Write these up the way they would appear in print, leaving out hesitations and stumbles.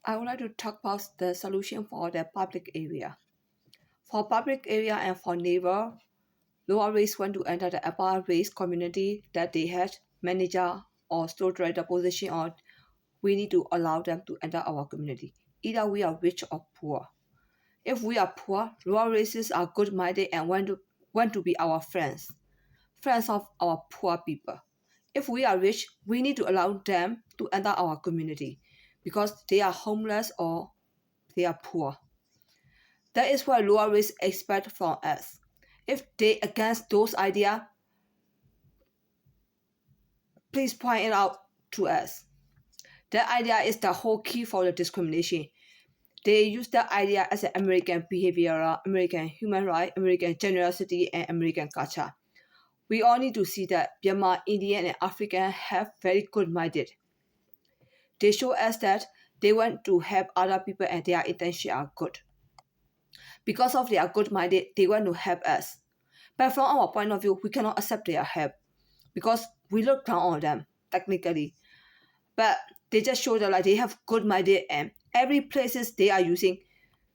I would like to talk about the solution for the public area. For public area and for neighbor, lower race want to enter the upper race community that they had manager or store trader position on, we need to allow them to enter our community. Either we are rich or poor. If we are poor, lower races are good-minded and want to be our friends of our poor people. If we are rich, we need to allow them to enter our community because they are homeless or they are poor. That is what lower race expect from us. If they against those ideas, please point it out to us. That idea is the whole key for the discrimination. They use that idea as an American behavior, American human right, American generosity, and American culture. We all need to see that Burma, Indian, and African have very good-minded. They show us that they want to help other people and their intentions are good. Because of their good-minded, they want to help us. But from our point of view, we cannot accept their help because we look down on them, technically. But they just show that like they have good-minded and every places they are using.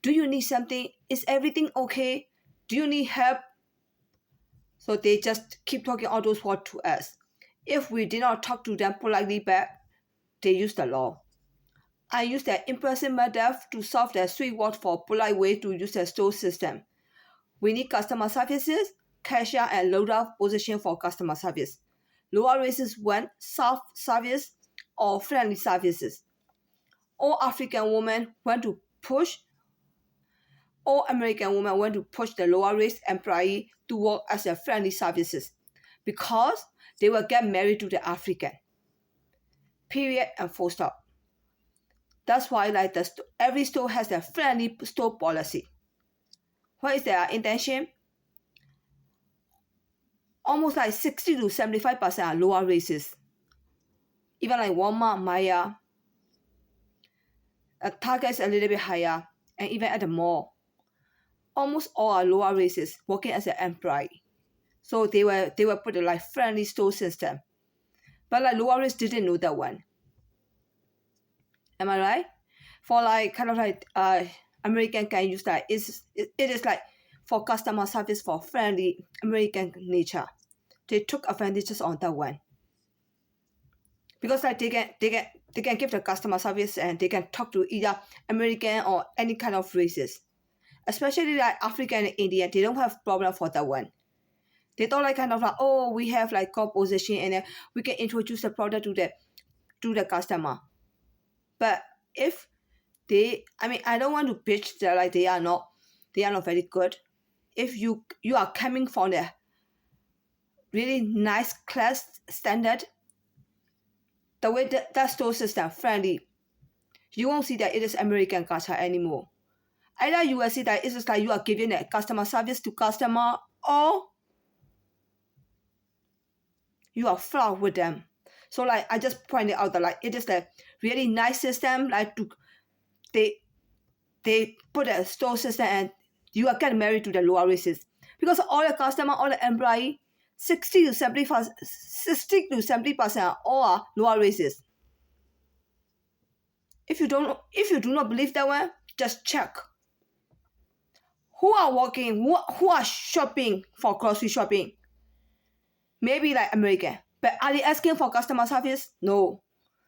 Do you need something? Is everything okay? Do you need help? So they just keep talking all those words to us. If we did not talk to them politely back, they use the law. I use the imprisonment death to solve the sweet word for polite way to use the store system. We need customer services, cashier and loader position for customer service. Lower races want soft service or friendly services. All African women want to push, all American women want to push the lower race employee to work as a friendly services because they will get married to the African. Period and full stop. That's why like every store has a friendly store policy. What is their intention? Almost like 60 to 75% are lower races. Even like Walmart, Maya, Target is a little bit higher, and even at the mall, almost all are lower races working as an employee. So they were put a like friendly store system. But like lower race didn't know that one. Am I right? For like kind of like American can use that. It is like for customer service for friendly American nature. They took advantages on that one. Because like they can give the customer service and they can talk to either American or any kind of races. Especially like African and Indian, they don't have problem for that one. They thought like kind of like, oh, we have like core position and then we can introduce the product to the customer. But if I don't want to bitch that like they are not very good. If you are coming from the really nice class standard, the way that store system friendly, you won't see that it is American culture anymore. Either you will see that it is like you are giving a customer service to customer or you are flawed with them. So like I just pointed out that like it is a really nice system, like they put a store system and you are getting married to the lower races. Because all the customer, all the employee, 60 to 70% all are lower races. If you do not believe that one, just check. Who are working? Who are shopping for grocery shopping? Maybe like American, but are they asking for customer service? No.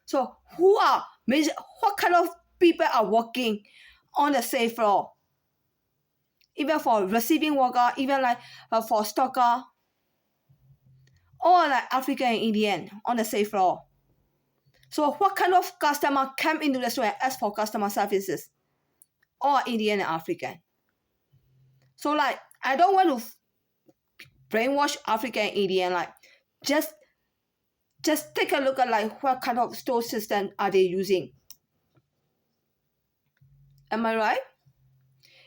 So what kind of people are working on the same floor? Even for receiving worker, even like for stocker, or like African and Indian on the same floor. So what kind of customer come into the store and ask for customer services? Or Indian and African. So like I don't want to brainwash African and Indian. Like just take a look at like what kind of store system are they using. Am I right?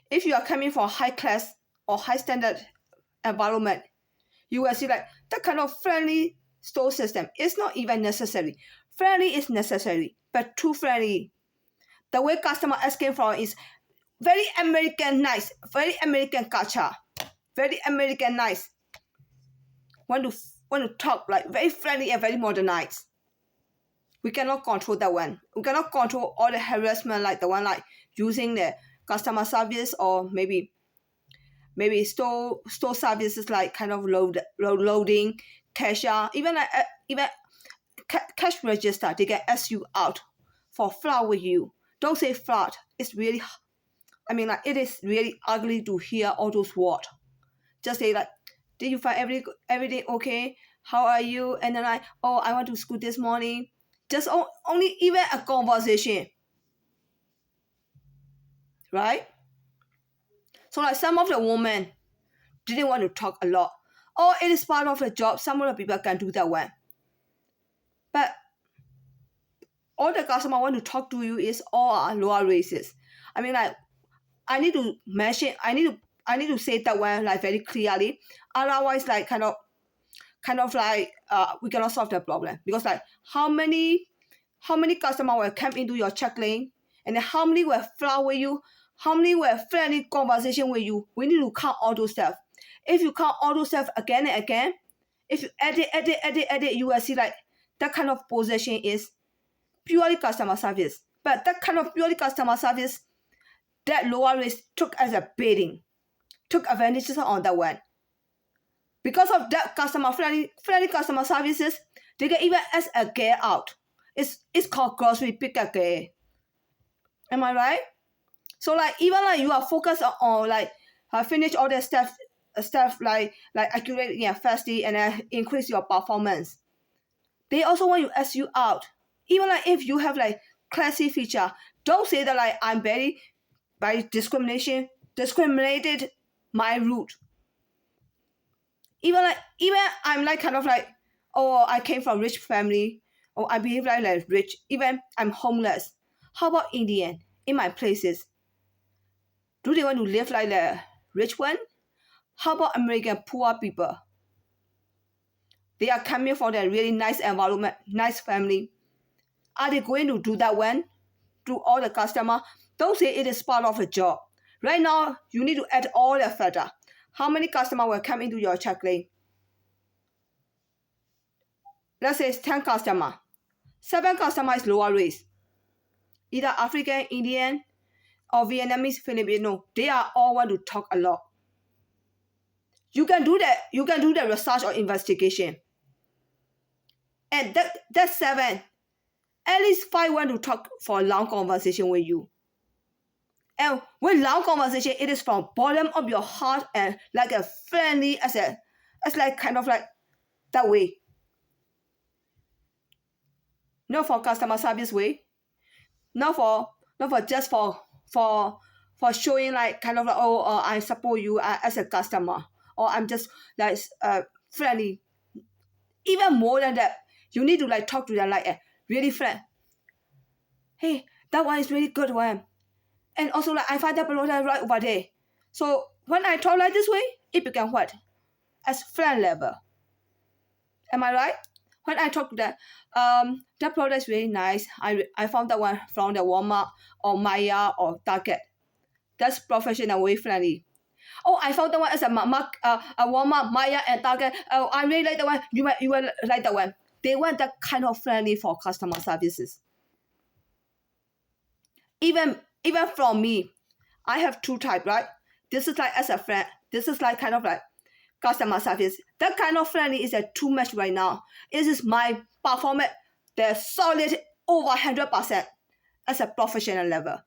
If you are coming from high class or high standard environment, you will see like that kind of friendly store system is not even necessary. Friendly is necessary, but too friendly. The way customer asking for is very American nice, very American culture, very American nice. Want to talk like very friendly and very modernized. We cannot control that one. We cannot control all the harassment like the one like using the customer service or maybe store services like kind of loading, cashier, even like even cash register. They can ask you out for flirt with you. Don't say flirt. It's really, I mean, like it is really ugly to hear all those words. Just say like, did you find everything okay? How are you? And then like, oh, I went to school this morning. Just only even a conversation, right? So like some of the women didn't want to talk a lot. Oh, it is part of the job. Some of the people can do that one. But all the customer want to talk to you is all are lower races. I mean, like I need to mention, I need to say that one like very clearly. Otherwise, like kind of like we cannot solve the problem, because like how many customers will come into your check lane, and then how many will flirt with you, how many will friendly conversation with you. We need to count all those stuff. If you count all those stuff again and again, if you edit, you will see like that kind of possession is purely customer service. But that kind of purely customer service, that lower risk took as a baiting, took advantages on that one. Because of that friendly customer services, they can even ask a girl out. It's called grocery picker girl. Am I right? So like even like you are focused on like finish all the stuff like accurately and fastly, and then increase your performance. They also want to ask you out. Even like if you have like classy feature, don't say that like I'm very by discriminated my route. Even I'm like kind of like, oh, I came from rich family, or I behave like rich. Even I'm homeless. How about Indian in my places? Do they want to live like the rich one? How about American poor people? They are coming from a really nice environment, nice family. Are they going to do that one to all the customer? Don't say it is part of a job. Right now, you need to add all the factor. How many customers will come into your check lane? Let's say it's 10 customers. 7 customers is lower race. Either African, Indian, or Vietnamese, Filipino. They are all want to talk a lot. You can do that. You can do the research or investigation. And that 7, at least 5 want to talk for a long conversation with you. And with long conversation, it is from bottom of your heart and like a friendly as like kind of like that way. Not for customer service way. Not for just for showing like kind of like, oh, I support you as a customer, or I'm just like friendly. Even more than that, you need to like talk to them like a really friend. Hey, that one is really good one. And also like I find that product right over there. So when I talk like this way, it became what? As friend level. Am I right? When I talk to that product is really nice. I found that one from the Walmart or Maya or Target. That's professional, way friendly. Oh, I found that one as a Walmart, Maya, and Target. Oh, I really like that one. You will like that one. They want that kind of friendly for customer services. Even from me, I have 2 types, right? This is like as a friend. This is like kind of like customer service. That kind of friendly is too much right now. It is my performance, the solid over 100% as a professional level.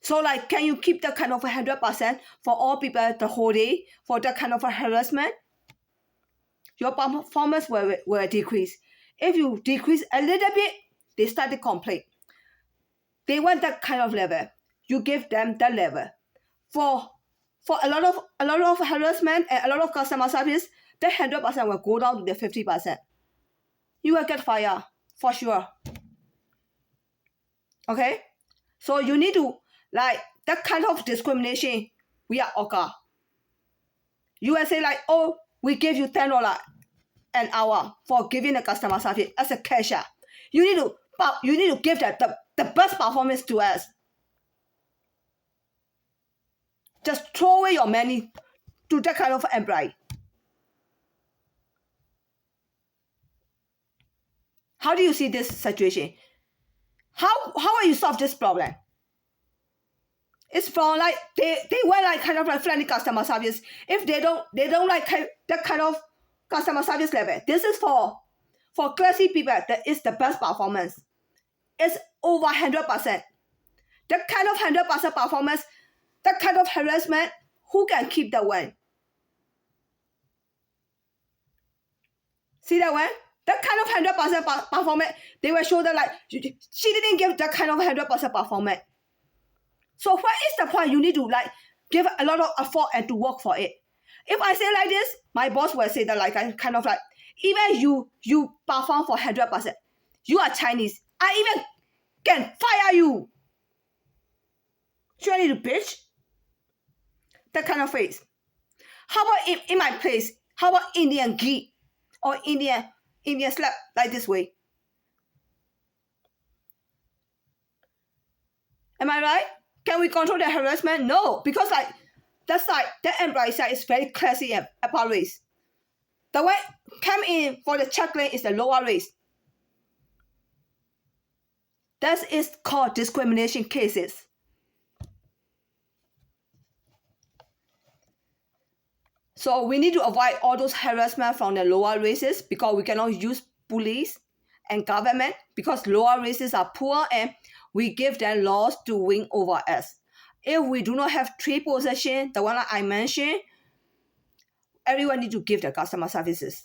So like, can you keep that kind of 100% for all people the whole day for that kind of harassment? Your performance will decrease. If you decrease a little bit, they start to complain. They want that kind of level. You give them that level. For a lot of harassment and a lot of customer service, that 100% will go down to the 50%. You will get fired for sure. Okay, so you need to like that kind of discrimination. We are occur. You will say like, oh, we give you $10 an hour for giving a customer service as a cashier. You need to give that the best performance to us. Just throw away your money to that kind of employee. How do you see this situation? How will you solve this problem? It's from like they want like kind of like friendly customer service. If they don't like that kind of customer service level. This is for classy people. That is the best performance. It's over 100%. That kind of 100% performance, that kind of harassment, who can keep that one? See that one? That kind of 100% performance, they will show that like she didn't give that kind of 100% performance. So what is the point? You need to like give a lot of effort and to work for it. If I say like this, my boss will say that like I kind of like, even you perform for 100%. You are Chinese. I even can fire you. Do I need to bitch? That kind of face. How about in my place? How about Indian ghee or Indian slap like this way? Am I right? Can we control the harassment? No, because like that side, that employee side is very classy and upper race. The one come in for the check lane is the lower race. That is called discrimination cases. So we need to avoid all those harassment from the lower races because we cannot use police and government because lower races are poor and we give them laws to win over us. If we do not have three possession, the one that I mentioned, everyone need to give the customer services.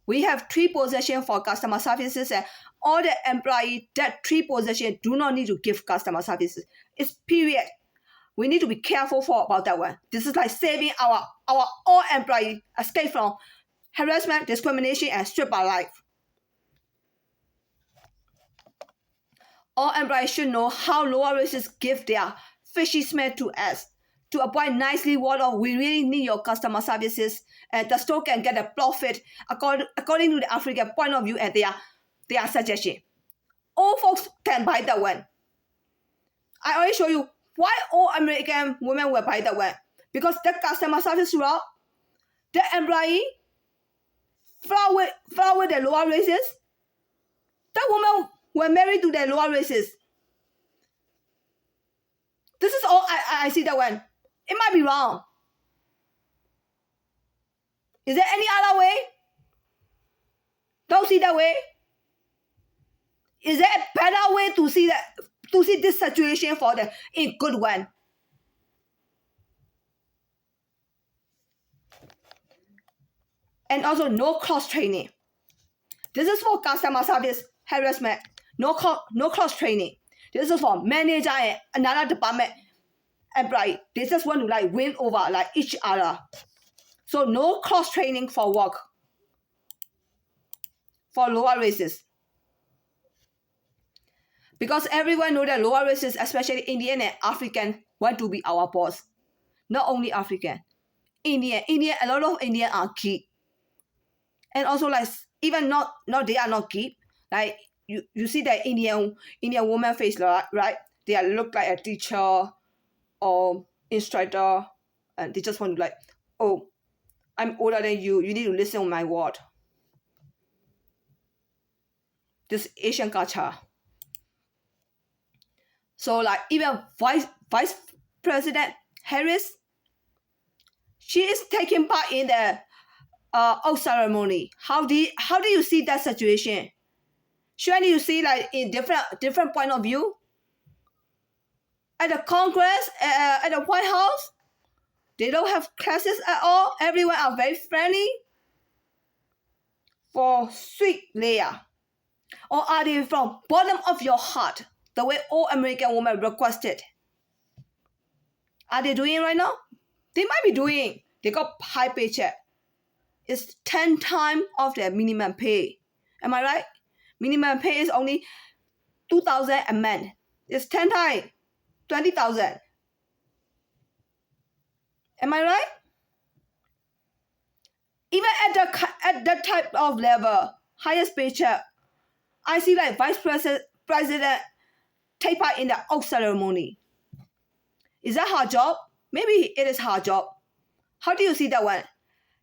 We have three possession for customer services and all the employee that three possession do not need to give customer services. It's period. We need to be careful about that one. This is like saving our all employee escape from harassment, discrimination, and strip our life. All employees should know how lower races give their fishy smell to us. To avoid nicely word of, we really need your customer services and the store can get a profit according to the African point of view and their suggestion. All folks can buy that one. I already show you why all American women will buy that one. Because the customer service route, the employee far with the lower races, the woman were married to the lower races. This is all I see that one. It might be wrong. Is there any other way? Don't see that way. Is there a better way to see this situation for the good one? And also no cross training. This is for customer service harassment. No cross training. This is for manager and another department employee. They just want to like win over like each other. So no cross training for work for lower races. Because everyone knows that lower races, especially Indian and African, want to be our boss. Not only African. Indian, a lot of Indian are key. And also like even not they are not key. Like you see that Indian woman face, right? They look like a teacher or instructor, and they just want to like, oh, I'm older than you. You need to listen to my word. This Asian culture. So like even Vice President Harris, she is taking part in the oath ceremony. How do you see that situation? Shouldn't you see like in different point of view? At the Congress, at the White House, they don't have classes at all. Everyone are very friendly. For sweet Leia. Or are they from bottom of your heart, the way all American women requested? Are they doing right now? They might be doing. They got high paycheck. It's 10 times of their minimum pay. Am I right? Minimum pay is only 2,000 a month. It's 10 times, 20,000. Am I right? Even at that type of level, highest paycheck, I see like Vice President take part in the oath ceremony. Is that her job? Maybe it is her job. How do you see that one?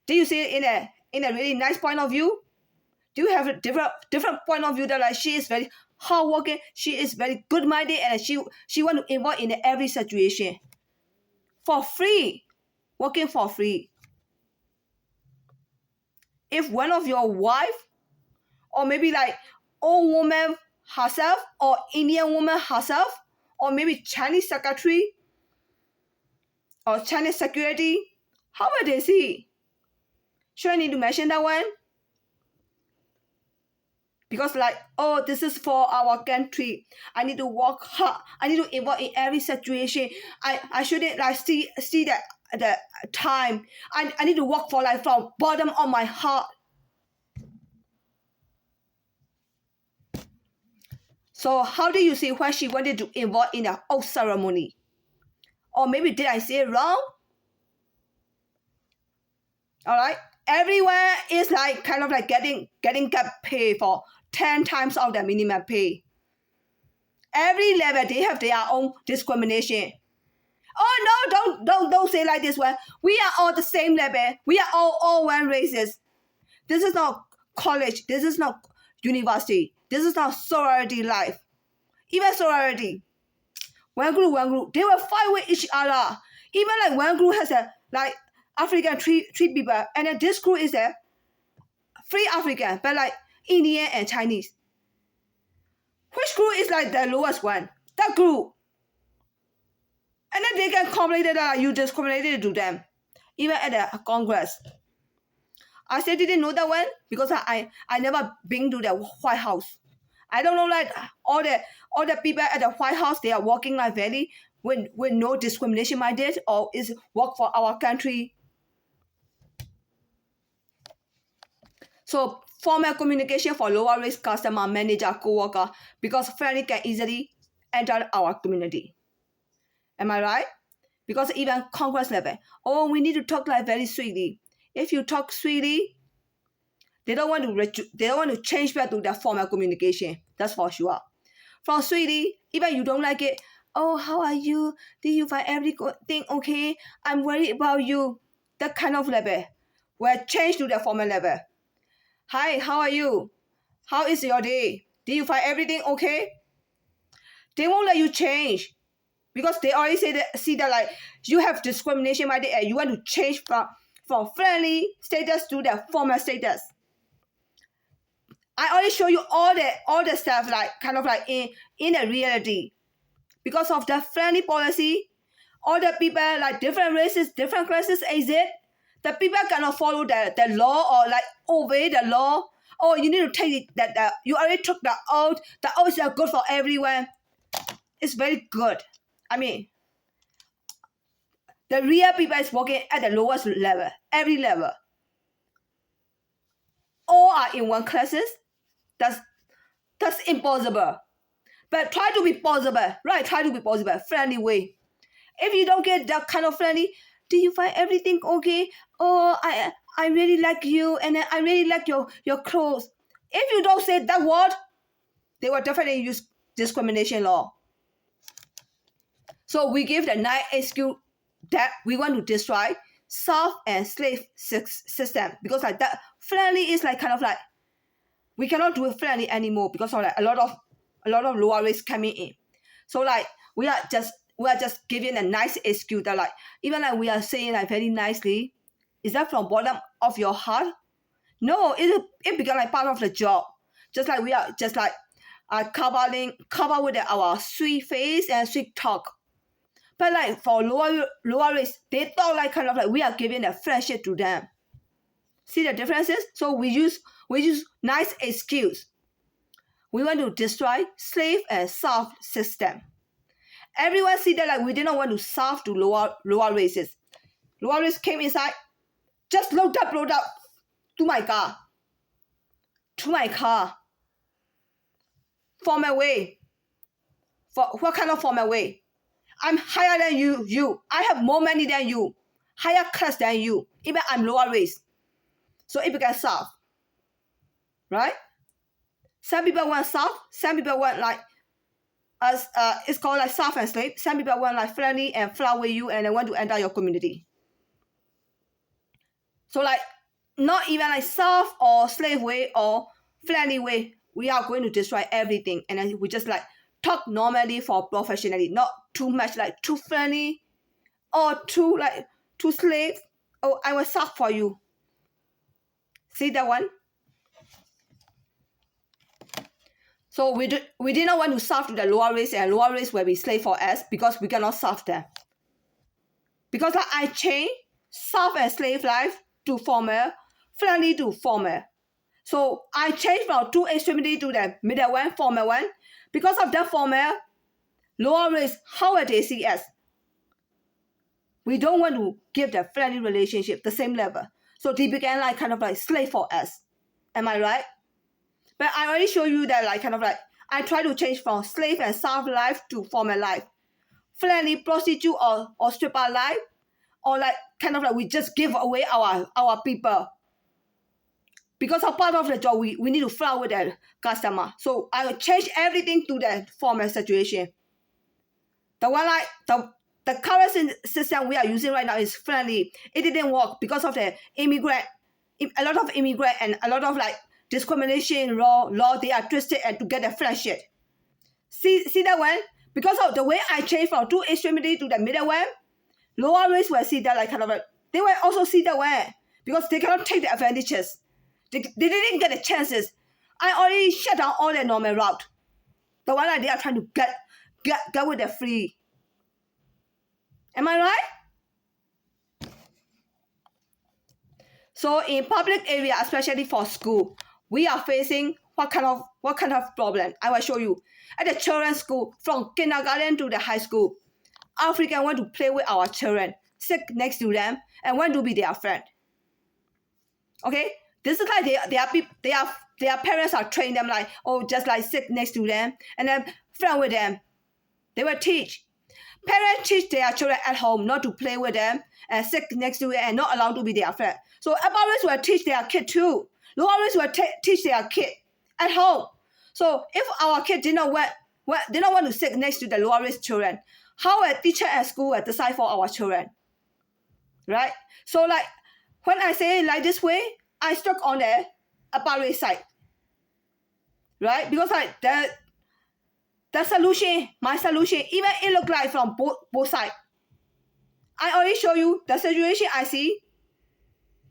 Do you see it in a really nice point of view? Do you have a different point of view that like she is very hardworking, she is very good minded, and she want to involve in every situation for free, working for free? If one of your wife, or maybe like old woman herself, or Indian woman herself, or maybe Chinese secretary or Chinese security, how will they see? Should I need to mention that one? Because like, oh, this is for our country. I need to work hard. I need to involve in every situation. I shouldn't like see that the time. I need to work for like from bottom of my heart. So how do you see when she wanted to involve in the oath ceremony? Or maybe did I say it wrong? All right. Everywhere is like kind of like getting get paid for 10 times of the minimum pay. Every level they have their own discrimination. Oh no, don't say like this one. We are all the same level. We are all one races. This is not college. This is not university. This is not sorority life. Even sorority. One group, they will fight with each other. Even like one group has a like African three people, and then this group is a free African, but like Indian and Chinese. Which group is like the lowest one? That group. And then they can complain that you discriminated to them, even at the Congress. I still didn't know that one because I never been to the White House. I don't know like all the people at the White House, they are working like very with no discrimination minded, or is work for our country. So formal communication for lower risk customer, manager, co-worker, because friendly can easily enter our community. Am I right? Because even Congress level, oh, we need to talk like very sweetly. If you talk sweetly, they don't want to change back to their formal communication. That's for sure. From sweetly, even you don't like it. Oh, how are you? Did you find everything okay? I'm worried about you. That kind of level will change to the formal level. Hi, how are you? How is your day? Did you find everything okay? They won't let you change because they already see that like you have discrimination minded and you want to change from friendly status to the formal status. I already show you all the stuff like kind of like in the reality. Because of the friendly policy, all the people like different races, different classes exist. The people cannot follow the law or like obey the law. Oh, you need to take it that you already took the oath. The oaths are good for everyone. It's very good. I mean, the real people is working at the lowest level, every level. All are in one classes. That's impossible. But try to be possible, right? Try to be possible, friendly way. If you don't get that kind of friendly, do you find everything okay? Oh, I really like you, and I really like your clothes. If you don't say that word, they will definitely use discrimination law. So we give the 9 excuse that we want to destroy soft and slave system, because like that friendly is like kind of like we cannot do it friendly anymore because of like a lot of lower race coming in. So like we are just giving a nice excuse that like even like we are saying like very nicely. Is that from bottom of your heart? No, it become like part of the job. Just like we are just like cover with our sweet face and sweet talk. But like for lower race, they thought like kind of like we are giving a friendship to them. See the differences? So we use nice excuse. We want to destroy slave and soft system. Everyone see that like we did not want to soft to lower races. Lower race came inside, just load up to my car. For my way. For what kind of for my way? I'm higher than you. I have more money than you. Higher class than you. Even I'm lower race. So it became soft. Right? Some people want soft. Some people want like it's called like soft and slave. Some people want like friendly and fly with you and they want to enter your community. So like not even like soft or slave way or friendly way, we are going to destroy everything. And then we just like talk normally for professionally, not too much like too friendly or too like too slave. Oh, I will suck for you. See that one? So we did not want to serve to the lower race, and lower race will be slave for us because we cannot serve them. Because like, I change serve and slave life to formal, friendly to formal. So I changed from two extremity to the middle one, formal one. Because of that formal, lower race, how will they see us? We don't want to give the friendly relationship the same level. So they began like kind of like slave for us. Am I right? But I already show you that like kind of like I try to change from slave and serf life to formal life. Friendly prostitute or stripper life, or like kind of like we just give away our people. Because of part of the job, we need to fly with the customer. So I will change everything to the formal situation. The one like the current system we are using right now is friendly. It didn't work because of the immigrant, a lot of immigrant and a lot of like discrimination law, they are twisted and to get the friendship. See that one? Because of the way I changed from two extremity to the middle one, lower race will see that like kind of like, they will also see that one because they cannot take the advantages. They didn't get the chances. I already shut down all the normal route. The one that they are trying to get with the free. Am I right? So in public area, especially for school, we are facing what kind of problem? I will show you. At the children's school, from kindergarten to the high school, African want to play with our children, sit next to them, and want to be their friend. Okay, this is like their parents are training them like, oh, just like sit next to them and then friend with them. They will teach. Parents teach their children at home not to play with them and sit next to it and not allowed to be their friend. So parents will teach their kid too. Lower race will teach their kid at home. So if our kid did not want to sit next to the lower race children, how a teacher at school will decide for our children? Right? So like when I say it like this way, I stuck on the upper race side. Right? Because like the solution, my solution, even it look like from both sides. I already show you the situation I see.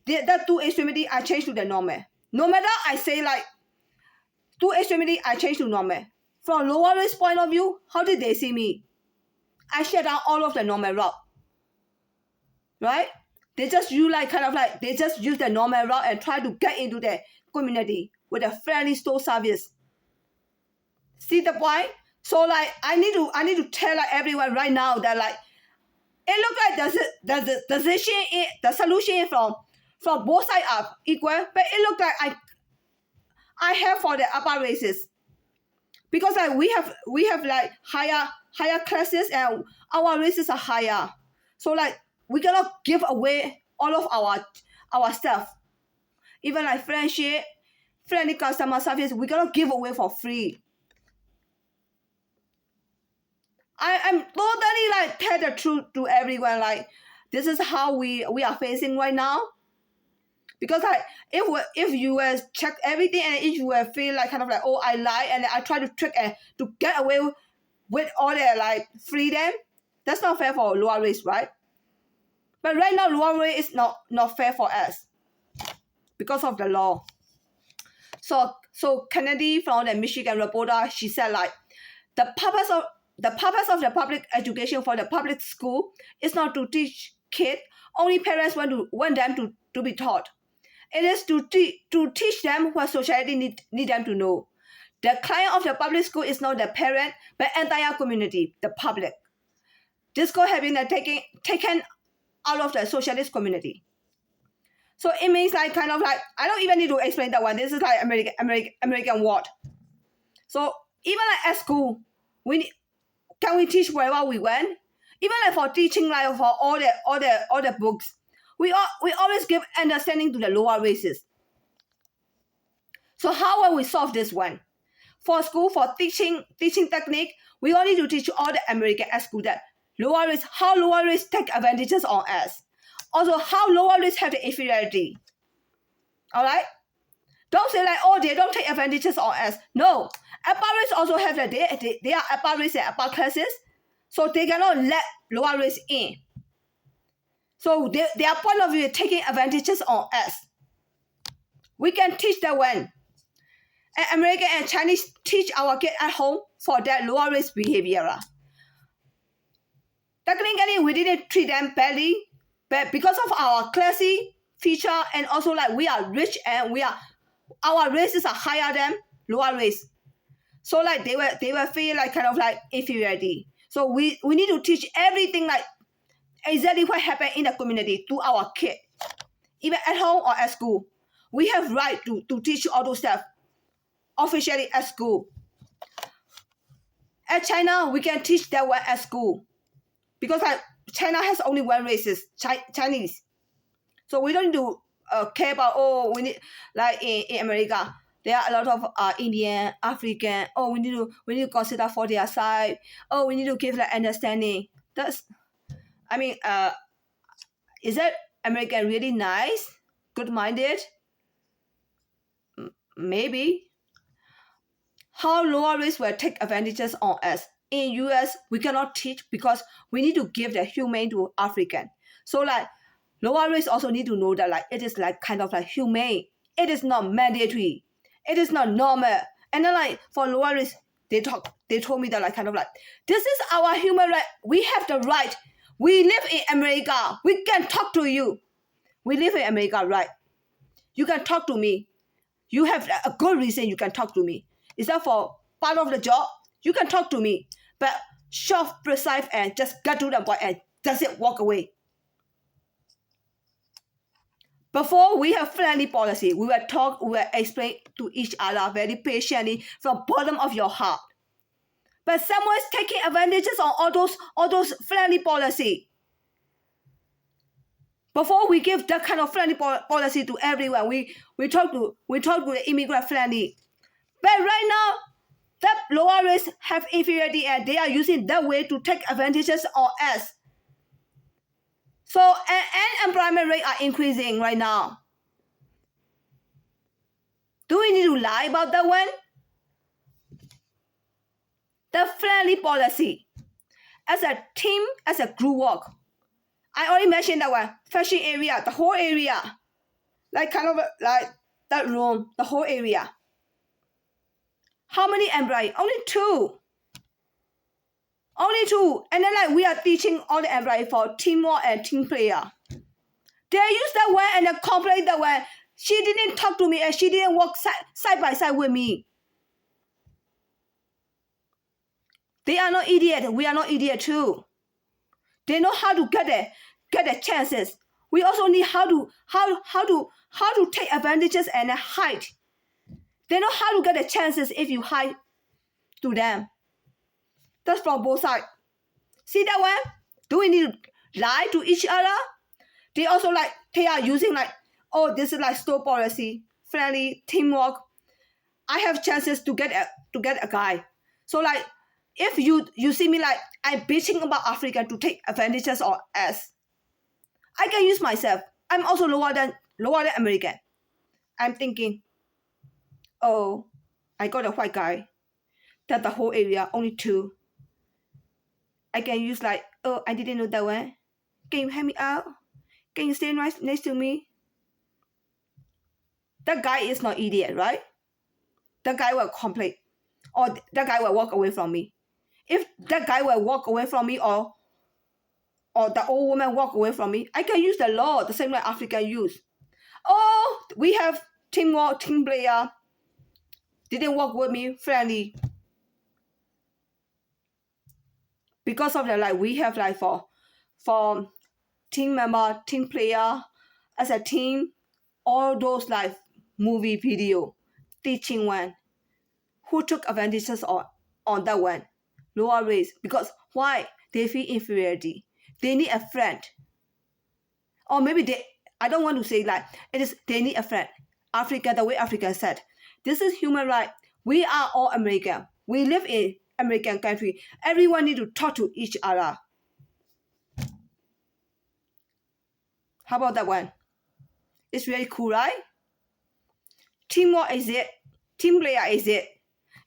That two extremity I change to the normal. No matter I say like two extremity I change to normal. From lower race point of view, how did they see me? I shut down all of the normal route. Right? They just use like kind of like they just use the normal route and try to get into the community with a friendly store service. See the point? So like I need to tell like everyone right now that like it looks like the solution from both sides are equal, but it looks like I have for the upper races because like we have like higher classes and our races are higher, so like we cannot give away all of our stuff, even like friendship, friendly customer service. We cannot give away for free. I'm totally like tell the truth to everyone. Like this is how we are facing right now. Because like if you check everything and if you feel like kind of like, oh, I lie and I try to trick and to get away with all the like freedom, that's not fair for lower race, right? But right now lower race is not fair for us because of the law. So Kennedy from the Michigan reporter, she said like the purpose of the public education for the public school is not to teach kids. Only parents want them to be taught. It is to teach them what society need them to know. The client of the public school is not the parent, but entire community, the public. This school has been taken out of the socialist community. So it means like kind of like I don't even need to explain that one. This is like American word. So even like at school, can we teach wherever we want? Even like for teaching like for all the books, we always give understanding to the lower races. So how will we solve this one? For school, for teaching technique, we only to teach all the American at school that how lower race take advantages on us. Also, how lower race have the inferiority. All right. Don't say like, oh, they don't take advantages on us. No, upper race also have that they are upper race and upper classes, so they cannot let lower race in. So their point of view is taking advantages on us. We can teach that when. And American and Chinese teach our kids at home for that lower race behavior. Technically, we didn't treat them badly, but because of our classy feature and also like we are rich and our races are higher than lower race. So like they were feel like kind of like inferiority. So we need to teach everything like exactly what happened in the community to our kid, even at home or at school. We have right to teach all those stuff officially at school. At China, we can teach that one at school because like China has only one race, Chinese. So we don't need to care about, oh, we need like in America there are a lot of Indian, African. Oh, we need to consider for their side. Oh, we need to give that understanding. That's, I mean, is that American really nice, good-minded? Maybe. How lower race will take advantages on us. In US, we cannot teach because we need to give the humane to African. So like lower race also need to know that like it is like kind of like humane. It is not mandatory. It is not normal. And then like for lower race, they told me that like kind of like, this is our human right. We have the right. We live in America. We can talk to you. We live in America, right? You can talk to me. You have a good reason you can talk to me. Is that for part of the job? You can talk to me. But short, precise, and just get to the point and that's it, walk away. Before we have friendly policy, we will explain to each other very patiently from bottom of your heart. But someone is taking advantages on all those friendly policy. Before we give that kind of friendly policy to everyone, we talk to the immigrant friendly. But right now, that lower race have inferiority and they are using that way to take advantages on us. So unemployment rate are increasing right now. Do we need to lie about that one? The friendly policy. As a team, as a group work. I already mentioned that one. Fashion area, the whole area. Like kind of like that room, the whole area. How many employees? Only 2. Only 2. And then like we are teaching all the employees for teamwork and team player. They use that one and they complain that one. She didn't talk to me and she didn't work side by side with me. They are not idiot. We are not idiot too. They know how to get the chances. We also need how to take advantages and hide. They know how to get the chances if you hide to them. That's from both sides. See that one? Do we need to lie to each other? They also like they are using like, oh, this is like store policy, friendly, teamwork. I have chances to get a guy. So like if you see me like I'm bitching about Africa to take advantages of us, I can use myself. I'm also lower than American. I'm thinking, oh, I got a white guy. That's the whole area, only 2. I can use like, oh, I didn't know that one. Can you help me out? Can you stay next to me? That guy is not idiot, right? That guy will complain. Or that guy will walk away from me. If that guy will walk away from me or the old woman walk away from me, I can use the law the same way Africa use. Oh, we have teamwork, team player. Didn't work with me, friendly. Because of that, like we have like for team member, team player, as a team, all those like movie video, teaching one. Who took advantages on that one? Lower race. Because why? They feel inferiority. They need a friend. Or maybe I don't want to say like, they need a friend. Africa, the way Africa said, this is human right. We are all American. We live in American country. Everyone need to talk to each other. How about that one? It's really cool, right? Teamwork is it? Team player is it?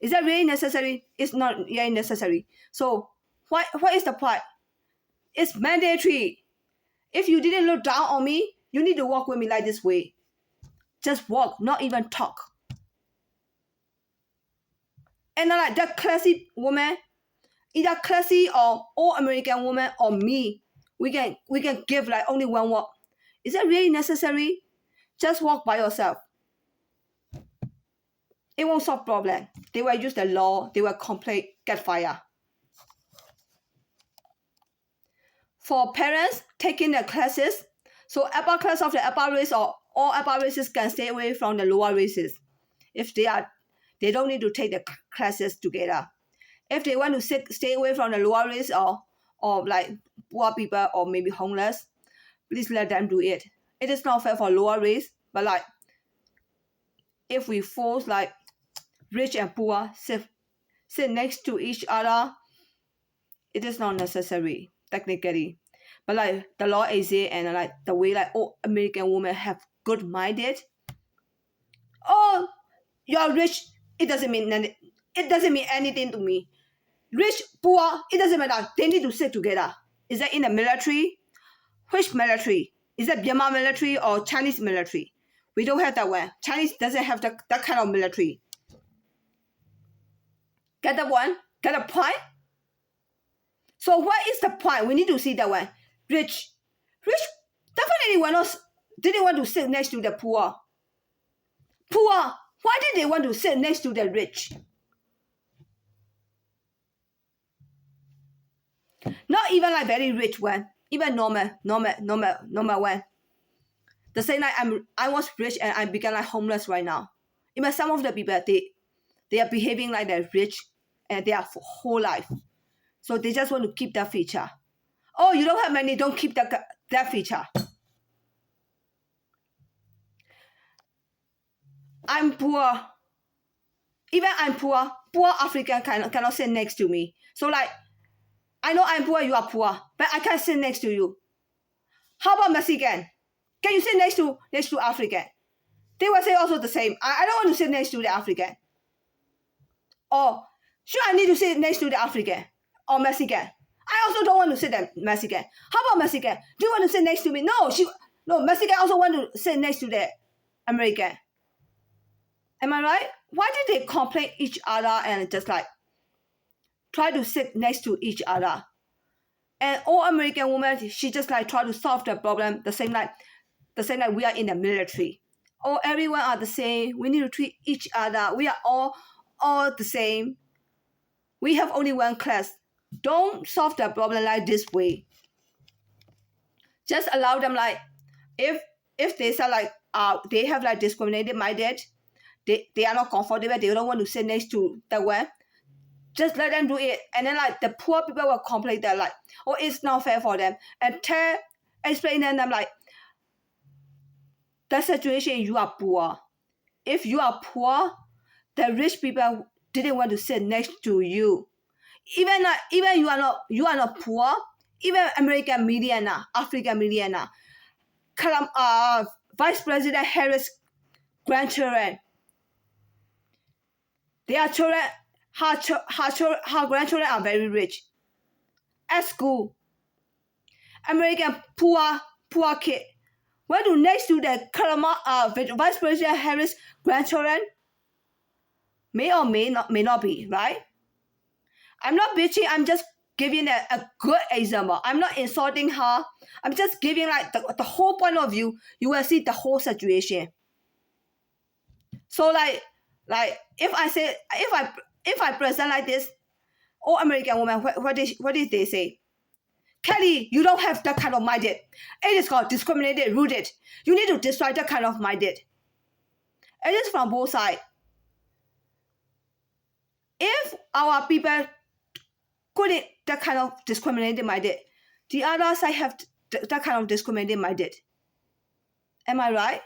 Is that really necessary? It's not really necessary. So what is the point? It's mandatory. If you didn't look down on me, you need to walk with me like this way. Just walk, not even talk. And then like that classy woman, either classy or all American woman or me, we can give like only one walk. Is that really necessary? Just walk by yourself. It won't solve problem. They will use the law, they will complain, get fired. For parents taking the classes, so upper class of the upper race or all upper races can stay away from the lower races. If they don't need to take the classes together. If they want to stay away from the lower race or like poor people or maybe homeless, please let them do it. It is not fair for lower race, but like if we force like rich and poor sit next to each other, it is not necessary technically. But like the law is it, and like the way like all American women have good minded. Oh, you're rich. It doesn't mean anything to me. Rich, poor, it doesn't matter. They need to sit together. Is that in the military? Which military? Is that Myanmar military or Chinese military? We don't have that one. Chinese doesn't have that kind of military. Get that one? Get the point? So what is the point? We need to see that one. Rich definitely didn't want to sit next to the poor. Poor, why did they want to sit next to the rich? Not even like very rich one, even normal one. The same like I was rich and I became like homeless right now. Even some of the people they are behaving like they're rich and they are for whole life. So they just want to keep that feature. Oh, you don't have money, don't keep that feature. I'm poor. Even I'm poor African cannot sit next to me. So like, I know I'm poor, you are poor, but I can't sit next to you. How about Mexican? Can you sit next to African? They will say also the same. I don't want to sit next to the African. Or sure, I need to sit next to the African or Mexican. I also don't want to sit there Mexican. How about Mexican? Do you want to sit next to me? No, Mexican also want to sit next to the American. Am I right? Why did they complain each other and just like try to sit next to each other? And all American women, she just like try to solve the problem the same like we are in the military. Oh, everyone are the same. We need to treat each other. We are all the same. We have only one class. Don't solve the problem like this way. Just allow them like if they say like they have like discriminated minded, they are not comfortable, they don't want to sit next to the one, just let them do it. And then like the poor people will complain that like, oh, it's not fair for them. And explain to them like the situation, you are poor. If you are poor, the rich people didn't want to sit next to you. Even you are not poor. Even American millionaire, African millionaire, Vice President Harris' grandchildren, their children, her grandchildren are very rich. At school, American poor kid went to next to the Vice President Harris' grandchildren. May or may not be, right? I'm not bitching, I'm just giving a good example. I'm not insulting her. I'm just giving like the whole point of view. You will see the whole situation. So like if I present like this, all American women, what did they say? Kelly, you don't have that kind of minded. It is called discriminated, rooted. You need to destroy that kind of minded. It is from both sides. If our people couldn't that kind of discriminated minded, the other side have that kind of discriminated minded. Am I right?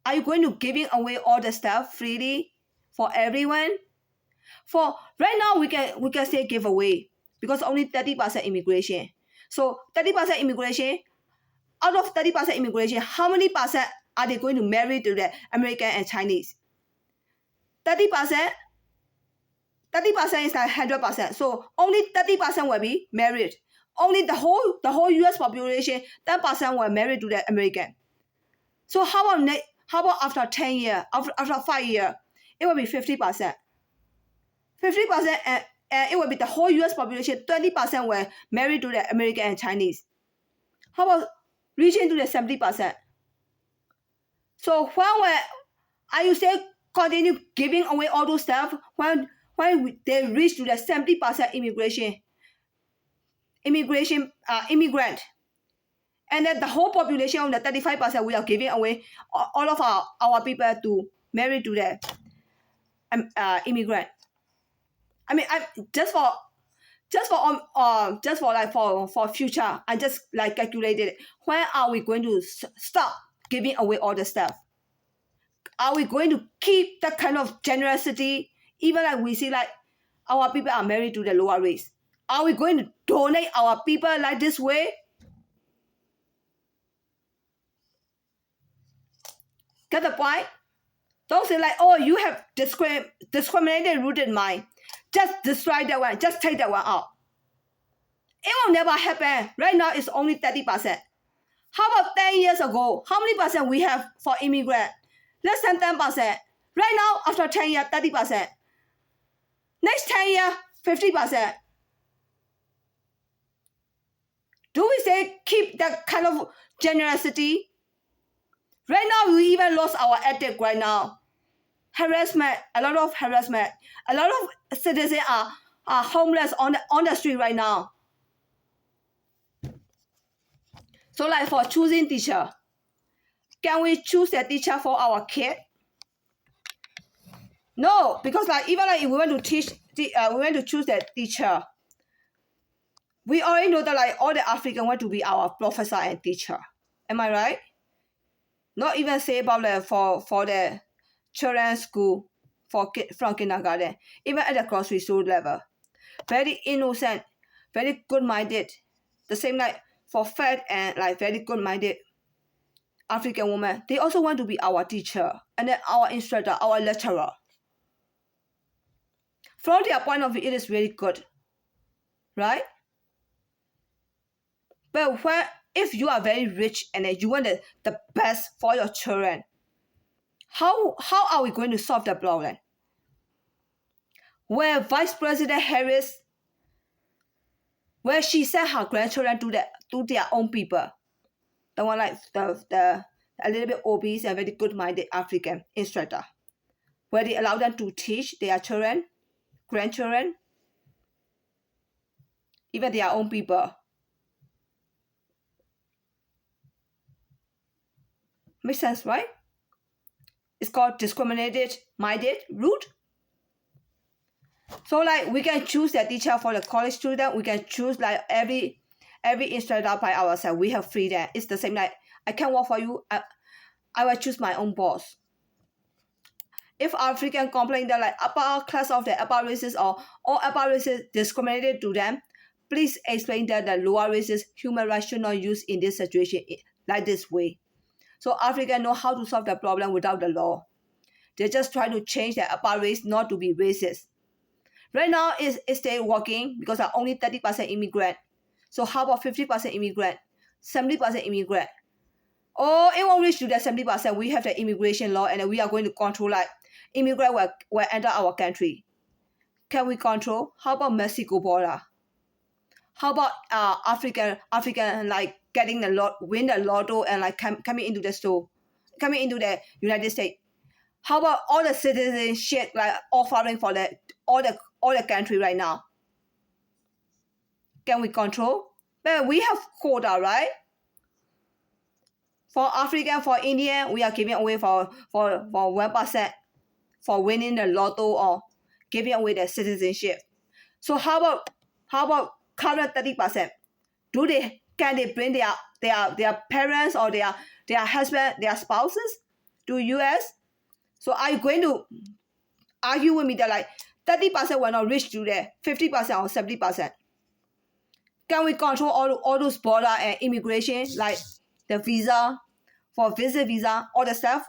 Are you going to giving away all the stuff freely for everyone? For right now, we can say give away because only 30% immigration. So 30% immigration, out of 30% immigration, how many percent are they going to marry to the American and Chinese? 30%, 30% is like 100%. So only 30% will be married. Only the whole US population, 10% were married to the American. So how about after 10 years, after 5 years, it will be 50%. 50%, and it will be the whole US population, 20% were married to the American and Chinese. How about reaching to the 70%? So when are you still continue giving away all those stuff when they reach to the 70% immigrant, and then the whole population of the 35% we are giving away all of our people to marry to the immigrant. I mean, for future, I just like calculated when are we going to stop giving away all the stuff? Are we going to keep that kind of generosity, even like we see like our people are married to the lower race? Are we going to donate our people like this way? Get the point? Don't say like, oh, you have discriminated rooted mind. Just destroy that one. Just take that one out. It will never happen. Right now, it's only 30%. How about 10 years ago? How many percent we have for immigrant? Less than 10%. Right now, after 10 years, 30%. Next 10 years, 50%. Do we say keep that kind of generosity? Right now, we even lost our ethic right now. Harassment, a lot of harassment. A lot of citizens are homeless on the street right now. So like for choosing teacher, can we choose a teacher for our kid? No, because like even like if we want to teach, we want to choose that teacher. We already know that like all the African want to be our professor and teacher. Am I right? Not even say about the for the children's school from kindergarten, even at the grocery store level. Very innocent, very good-minded. The same like for fat and like very good-minded African woman. They also want to be our teacher and then our instructor, our lecturer. From their point of view, it is really good, right? But if you are very rich and then you want the best for your children, how are we going to solve the problem? Where Vice President Harris, where she sent her grandchildren to their own people, the one like the a little bit obese and very good-minded African instructor, where they allow them to teach their children, grandchildren, even their own people. Makes sense, right? It's called discriminated minded rude. So like we can choose the teacher for the college student. We can choose like every instructor by ourselves. We have freedom. It's the same like I can work for you. I will choose my own boss. If African complain that like upper class of the upper races or all upper races discriminated to them, please explain that the lower races human rights should not use in this situation like this way. So Africans know how to solve the problem without the law. They just try to change the upper race not to be racist. Right now, it's still working because are only 30% immigrant. So how about 50% immigrant, 70% immigrant? Oh, it won't reach to the 70%. We have the immigration law and we are going to control like immigrant will enter our country. Can we control? How about Mexico border? How about African like getting win the lotto and like coming into the store, coming into the United States? How about all the citizenship like offering for all the country right now? Can we control? But we have quota, right? For African, for Indian, we are giving away for 1% for winning the lotto or giving away the citizenship. So how about current 30%? Can they bring their parents or their husband, their spouses to US? So are you going to argue with me that like 30% will not reach to the 50% or 70%? Can we control all those border and immigration, like the visa, for visit visa, all the stuff?